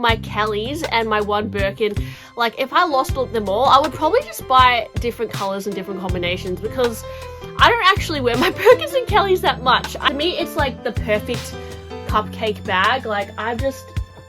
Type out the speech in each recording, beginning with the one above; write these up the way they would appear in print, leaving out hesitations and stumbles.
my Kellys and my one Birkin, like if I lost them all, I would probably just buy different colors and different combinations because I don't actually wear my Birkins and Kellys that much. To me, it's like the perfect cupcake bag. Like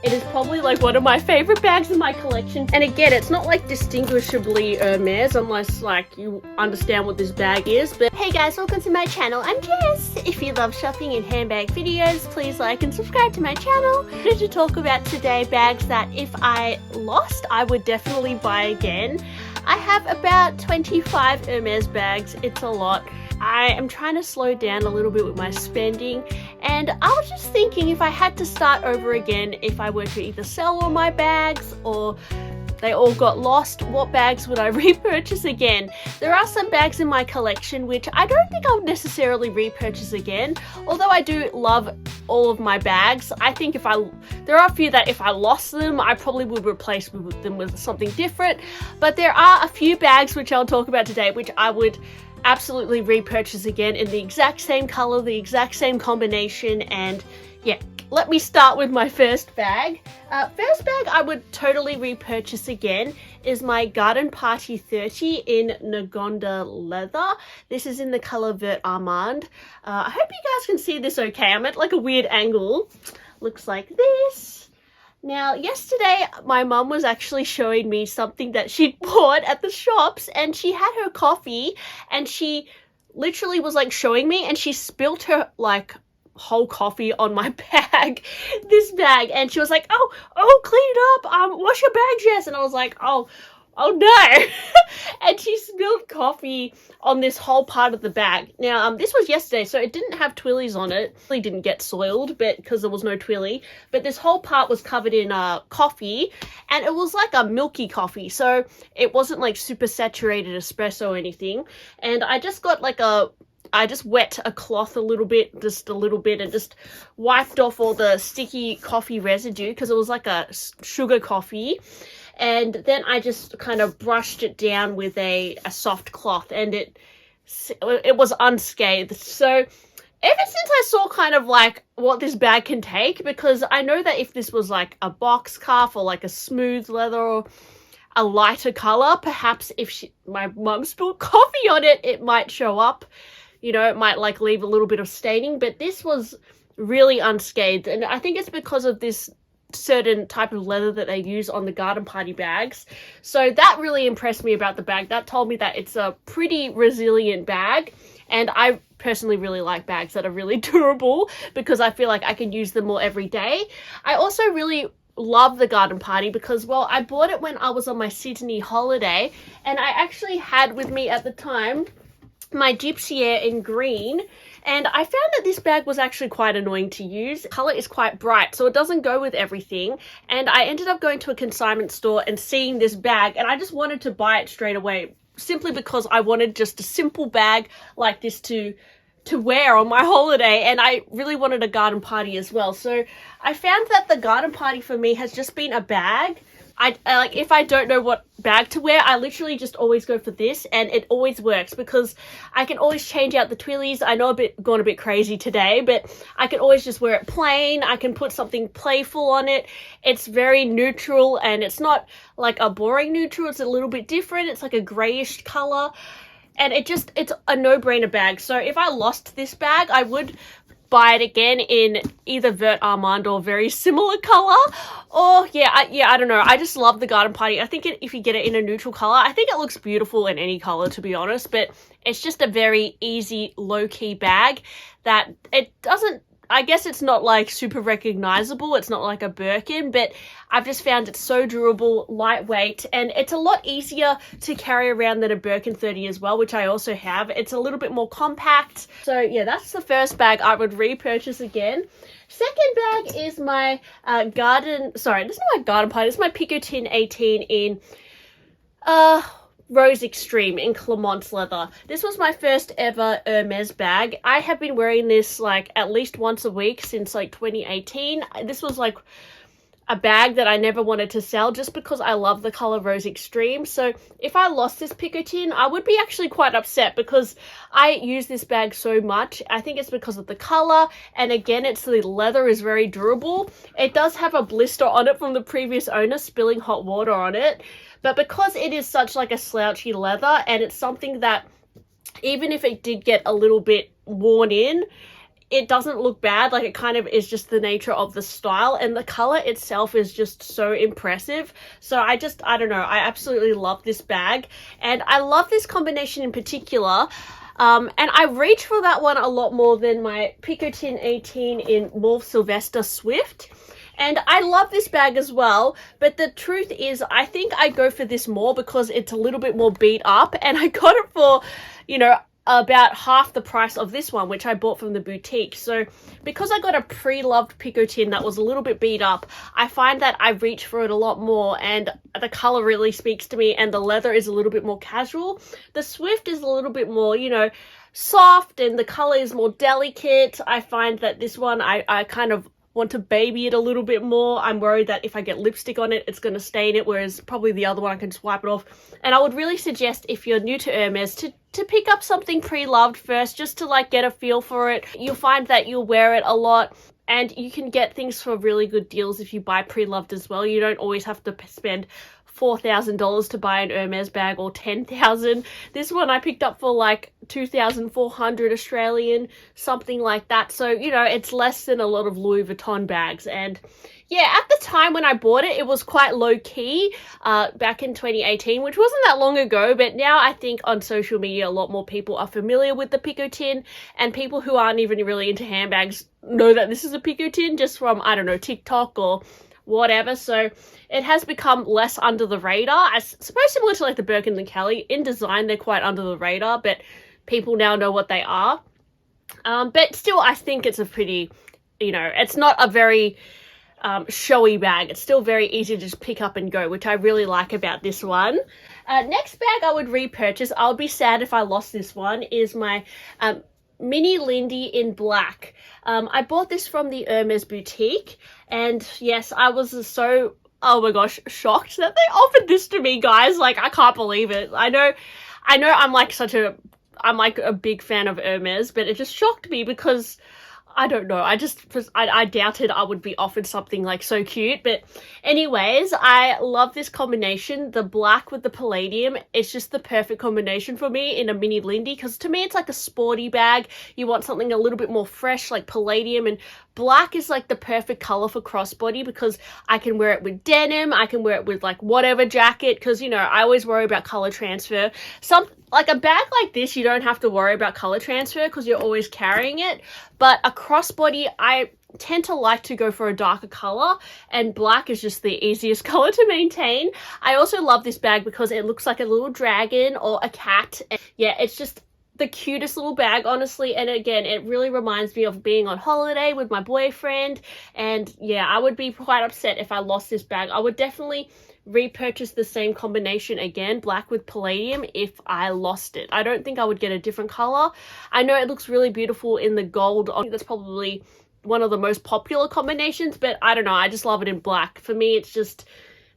it is probably like one of my favorite bags in my collection. And again, it's not like distinguishably Hermes unless like you understand what this bag is. But hey guys, welcome to my channel. I'm Jess. If you love shopping and handbag videos, please like and subscribe to my channel. I'm going to talk about today bags that if I lost, I would definitely buy again. I have about 25 Hermes bags. It's a lot. I am trying to slow down a little bit with my spending, and I was just thinking if I had to start over again, if I were to either sell all my bags or they all got lost, what bags would I repurchase again? There are some bags in my collection which I don't think I would necessarily repurchase again, although I do love all of my bags. I think there are a few that if I lost them, I probably would replace them with something different, but there are a few bags which I'll talk about today which I would absolutely repurchase again in the exact same color, the exact same combination. And yeah, let me start with my first bag. First bag I would totally repurchase again is my Garden Party 30 in Nagonda leather. This is in the color Vert Armand. I hope you guys can see this okay. I'm at like a weird angle. Looks like this. Now, yesterday, my mum was actually showing me something that she'd bought at the shops, and she had her coffee, and she literally was like showing me, and she spilt her like whole coffee on my bag, this bag, and she was like, oh, clean it up, wash your bag, Jess, and I was like, oh no. And she spilled coffee on this whole part of the bag. Now, this was yesterday, so it didn't have twillies on it. It really didn't get soiled, but because there was no twilly. But this whole part was covered in coffee, and it was like a milky coffee, so it wasn't like super saturated espresso or anything. And I just got like I just wet a cloth just a little bit, and just wiped off all the sticky coffee residue because it was like a sugar coffee. And then I just kind of brushed it down with a soft cloth, and it was unscathed. So ever since I saw kind of like what this bag can take, because I know that if this was like a box cuff or like a smooth leather or a lighter color, perhaps if my mum spilled coffee on it, it might show up. You know, it might like leave a little bit of staining, but this was really unscathed. And I think it's because of this certain type of leather that they use on the garden party bags. So that really impressed me about the bag. That told me that it's a pretty resilient bag, and I personally really like bags that are really durable because I feel like I can use them more every day. I also really love the garden party because, well, I bought it when I was on my Sydney holiday, and I actually had with me at the time my Gypsy Air in green. And I found that this bag was actually quite annoying to use. The color is quite bright, so it doesn't go with everything. And I ended up going to a consignment store and seeing this bag, and I just wanted to buy it straight away, simply because I wanted just a simple bag like this to wear on my holiday, and I really wanted a garden party as well. So I found that the garden party for me has just been a bag. Like if I don't know what bag to wear, I literally just always go for this, and it always works because I can always change out the twillies. I know gone a bit crazy today, but I can always just wear it plain. I can put something playful on it. It's very neutral, and it's not like a boring neutral. It's a little bit different. It's like a grayish color, and it's a no-brainer bag. So if I lost this bag, I would buy it again in either Vert Armand or very similar color, or I don't know. I just love the garden party. I think if you get it in a neutral color, I think it looks beautiful in any color, to be honest, but it's just a very easy, low-key bag that it doesn't, I guess it's not like super recognizable. It's not like a Birkin, but I've just found it so durable, lightweight, and it's a lot easier to carry around than a Birkin 30 as well, which I also have. It's a little bit more compact. So yeah, that's the first bag I would repurchase again. Second bag is my this is not my garden party. It's my Picotin 18 in Rose Extreme in Clemence leather. This was my first ever Hermes bag. I have been wearing this like at least once a week since like 2018. This was like a bag that I never wanted to sell just because I love the color Rose Extreme. So if I lost this Picotin, I would be actually quite upset because I use this bag so much. I think it's because of the color, and again, it's the leather is very durable. It does have a blister on it from the previous owner spilling hot water on it, but because it is such like a slouchy leather, and it's something that even if it did get a little bit worn in, it doesn't look bad. Like, it kind of is just the nature of the style, and the color itself is just so impressive. So I don't know, I absolutely love this bag, and I love this combination in particular. And I reach for that one a lot more than my Picotin 18 in Mauve Sylvester Swift. And I love this bag as well, but the truth is I think I go for this more because it's a little bit more beat up, and I got it for, you know, about half the price of this one, which I bought from the boutique. So because I got a pre-loved Picotin that was a little bit beat up, I find that I reach for it a lot more, and the color really speaks to me, and the leather is a little bit more casual. The Swift is a little bit more, you know, soft, and the color is more delicate. I find that this one, I kind of want to baby it a little bit more. I'm worried that if I get lipstick on it, it's going to stain it, whereas probably the other one I can just wipe it off. And I would really suggest, if you're new to Hermes, to pick up something pre-loved first, just to like get a feel for it. You'll find that you'll wear it a lot, and you can get things for really good deals if you buy pre-loved as well. You don't always have to spend $4,000 to buy an Hermes bag, or $10,000. This one I picked up for like 2,400 Australian, something like that. So, you know, it's less than a lot of Louis Vuitton bags. And yeah, at the time when I bought it, it was quite low key back in 2018, which wasn't that long ago. But now I think on social media, a lot more people are familiar with the Picotin, and people who aren't even really into handbags know that this is a Picotin just from, I don't know, TikTok or whatever. So it has become less under the radar. I suppose similar to like the Birkin and Kelly. In design, they're quite under the radar, but people now know what they are. But still, I think it's a pretty, you know, it's not a very showy bag. It's still very easy to just pick up and go, which I really like about this one. Next bag I would repurchase, I would be sad if I lost this one, is my Mini Lindy in black. I bought this from the Hermes boutique, and yes, I was so, oh my gosh, shocked that they offered this to me, guys. Like, I can't believe it. I know I'm like a big fan of Hermes, but it just shocked me because I don't know, I doubted I would be offered something like so cute. But anyways, I love this combination. The black with the palladium, it's just the perfect combination for me in a Mini Lindy, because to me it's like a sporty bag. You want something a little bit more fresh, like palladium, and black is like the perfect color for crossbody because I can wear it with denim, I can wear it with like whatever jacket, because, you know, I always worry about color transfer. Like a bag like this, you don't have to worry about color transfer because you're always carrying it. But a crossbody, I tend to like to go for a darker color, and black is just the easiest color to maintain. I also love this bag because it looks like a little dragon or a cat. And yeah, it's just the cutest little bag, honestly. And again, it really reminds me of being on holiday with my boyfriend. And yeah, I would be quite upset if I lost this bag. I would definitely repurchase the same combination again, black with palladium, if I lost it. I don't think I would get a different color. I know it looks really beautiful in the gold. I think that's probably one of the most popular combinations, but I don't know, I just love it in black. For me, it's just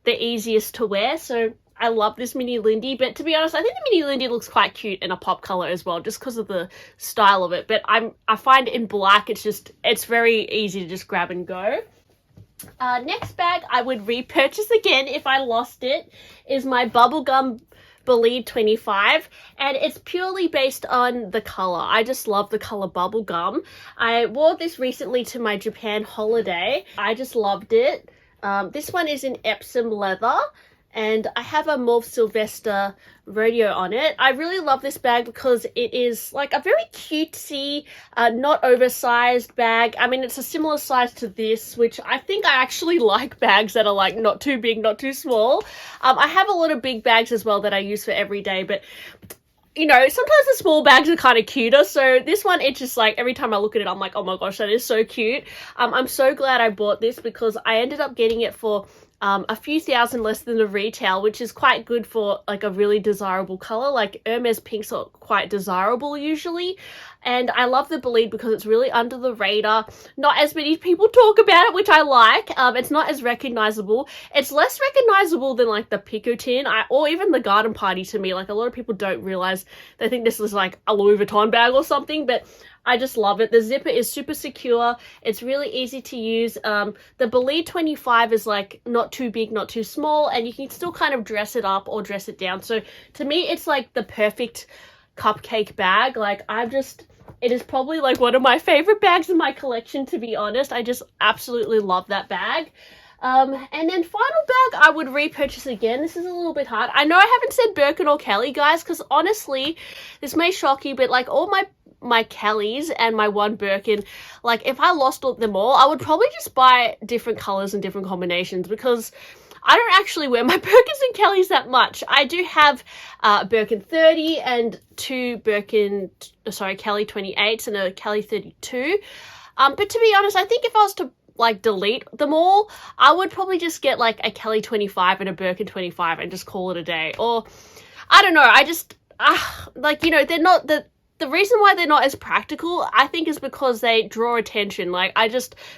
the easiest to wear. So I love this Mini Lindy, but to be honest, I think the Mini Lindy looks quite cute in a pop color as well, just because of the style of it. But I find in black, it's very easy to just grab and go. Next bag I would repurchase again if I lost it is my Bubblegum Believe 25, and it's purely based on the color. I just love the color Bubblegum. I wore this recently to my Japan holiday. I just loved it. This one is in Epsom leather, and I have a Mauve Sylvester rodeo on it. I really love this bag because it is like a very cutesy, not oversized bag. I mean, it's a similar size to this, which I think I actually like bags that are like not too big, not too small. I have a lot of big bags as well that I use for every day, but you know, sometimes the small bags are kind of cuter. So this one, it's just like every time I look at it, I'm like, oh my gosh, that is so cute. I'm so glad I bought this because I ended up getting it for a few thousand less than the retail, which is quite good for like a really desirable color. Like Hermes pinks are quite desirable usually, and I love the Bolide because it's really under the radar. Not as many people talk about it, which I like. It's not as recognizable. It's less recognizable than like the Picotin or even the Garden Party to me. Like a lot of people don't realize, they think this is like a Louis Vuitton bag or something, but I just love it. The zipper is super secure. It's really easy to use. The Bolide 25 is like not too big, not too small, and you can still kind of dress it up or dress it down. So to me, it's like the perfect cupcake bag. Like it is probably like one of my favorite bags in my collection, to be honest. I just absolutely love that bag. And then final bag I would repurchase again. This is a little bit hard. I know I haven't said Birkin or Kelly, guys, because honestly, this may shock you, but like all my Kellys and my one Birkin, like if I lost them all, I would probably just buy different colors and different combinations, because I don't actually wear my Birkins and Kellys that much. I do have Birkin 30 and two Kelly 28s and a Kelly 32. But to be honest, I think if I was to like delete them all, I would probably just get like a Kelly 25 and a Birkin 25 and just call it a day. Or I don't know, I just like, you know, they're not the reason why they're not as practical, I think, is because they draw attention. Like,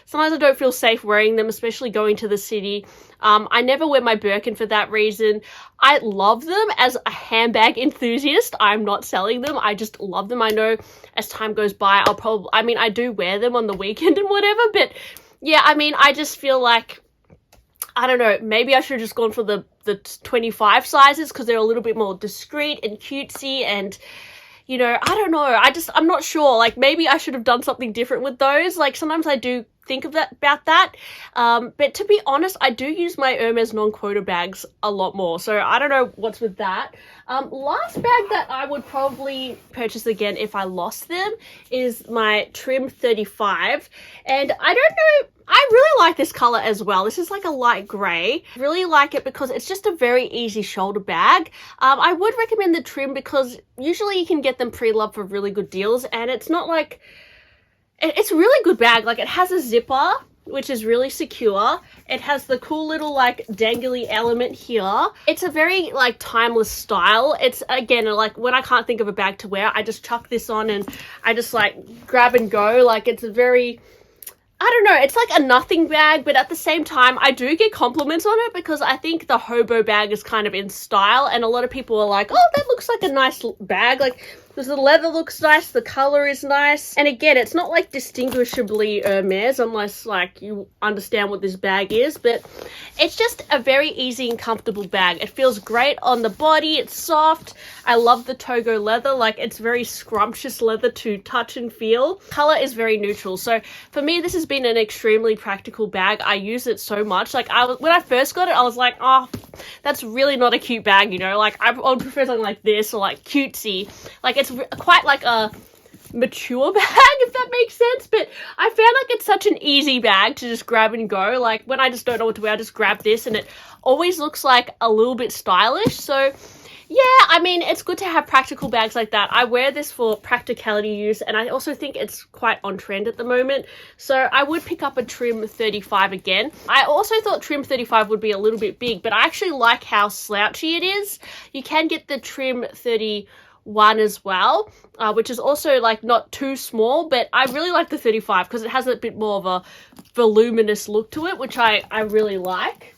sometimes I don't feel safe wearing them, especially going to the city. I never wear my Birkin for that reason. I love them as a handbag enthusiast. I'm not selling them. I just love them. I know as time goes by, I do wear them on the weekend and whatever, but yeah, I mean, I just feel like, I don't know, maybe I should have just gone for the 25 sizes because they're a little bit more discreet and cutesy, and you know, I don't know. I'm not sure. Like, maybe I should have done something different with those. Like, sometimes I do think about that. But to be honest, I do use my Hermes non-quota bags a lot more. So I don't know what's with that. Last bag that I would probably purchase again if I lost them is my Trim 35. And I don't know, I really like this color as well. This is like a light gray. I really like it because it's just a very easy shoulder bag. I would recommend the Trim because usually you can get them pre-loved for really good deals, and it's not like, it's a really good bag. Like, it has a zipper, which is really secure. It has the cool little like dangly element here. It's a very like timeless style. It's, again, like when I can't think of a bag to wear, I just chuck this on and I just like grab and go. Like, it's a very, I don't know, it's like a nothing bag, but at the same time, I do get compliments on it because I think the hobo bag is kind of in style, and a lot of people are like, oh, that looks like a nice bag. Like, because the leather looks nice, the color is nice, and again, it's not like distinguishably Hermes unless like you understand what this bag is, but it's just a very easy and comfortable bag. It feels great on the body. It's soft. I love the Togo leather. Like, it's very scrumptious leather to touch and feel. Color is very neutral. So for me, this has been an extremely practical bag. I use it so much. Like, when I first got it, I was like, oh, that's really not a cute bag, you know? Like, I would prefer something like this or like cutesy. Like, it's quite like a mature bag, if that makes sense, but I found like it's such an easy bag to just grab and go. Like, when I just don't know what to wear, I just grab this, and it always looks like a little bit stylish. So yeah, I mean, it's good to have practical bags like that. I wear this for practicality use, and I also think it's quite on trend at the moment. So I would pick up a Trim 35 again. I also thought Trim 35 would be a little bit big, but I actually like how slouchy it is. You can get the Trim 31 as well, which is also like not too small, but I really like the 35 because it has a bit more of a voluminous look to it, which I really like.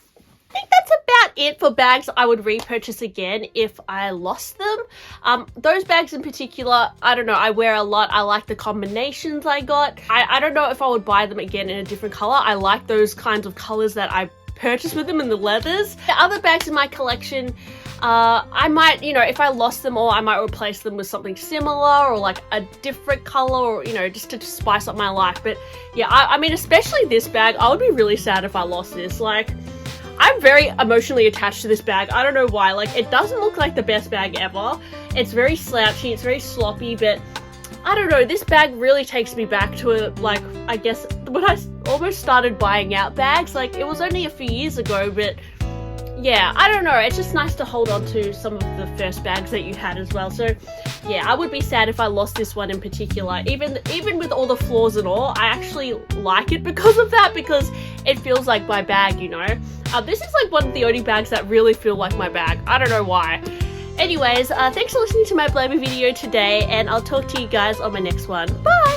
I think that's about it for bags I would repurchase again if I lost them. Those bags in particular, I don't know, I wear a lot. I like the combinations I got. I don't know if I would buy them again in a different color. I like those kinds of colors that I purchased with them in the leathers. The other bags in my collection, I might, you know, if I lost them all, I might replace them with something similar or like a different color, or, you know, just to spice up my life. But yeah, I mean, especially this bag, I would be really sad if I lost this. Like, I'm very emotionally attached to this bag. I don't know why. Like, it doesn't look like the best bag ever. It's very slouchy, it's very sloppy, but I don't know, this bag really takes me back to like, I guess, when I almost started buying out bags. Like, it was only a few years ago, but yeah, I don't know, it's just nice to hold on to some of the first bags that you had as well. So yeah, I would be sad if I lost this one in particular. Even with all the flaws and all, I actually like it because of that, because it feels like my bag, you know. This is like one of the only bags that really feel like my bag. I don't know why. Anyways, thanks for listening to my blabber video today, and I'll talk to you guys on my next one. Bye!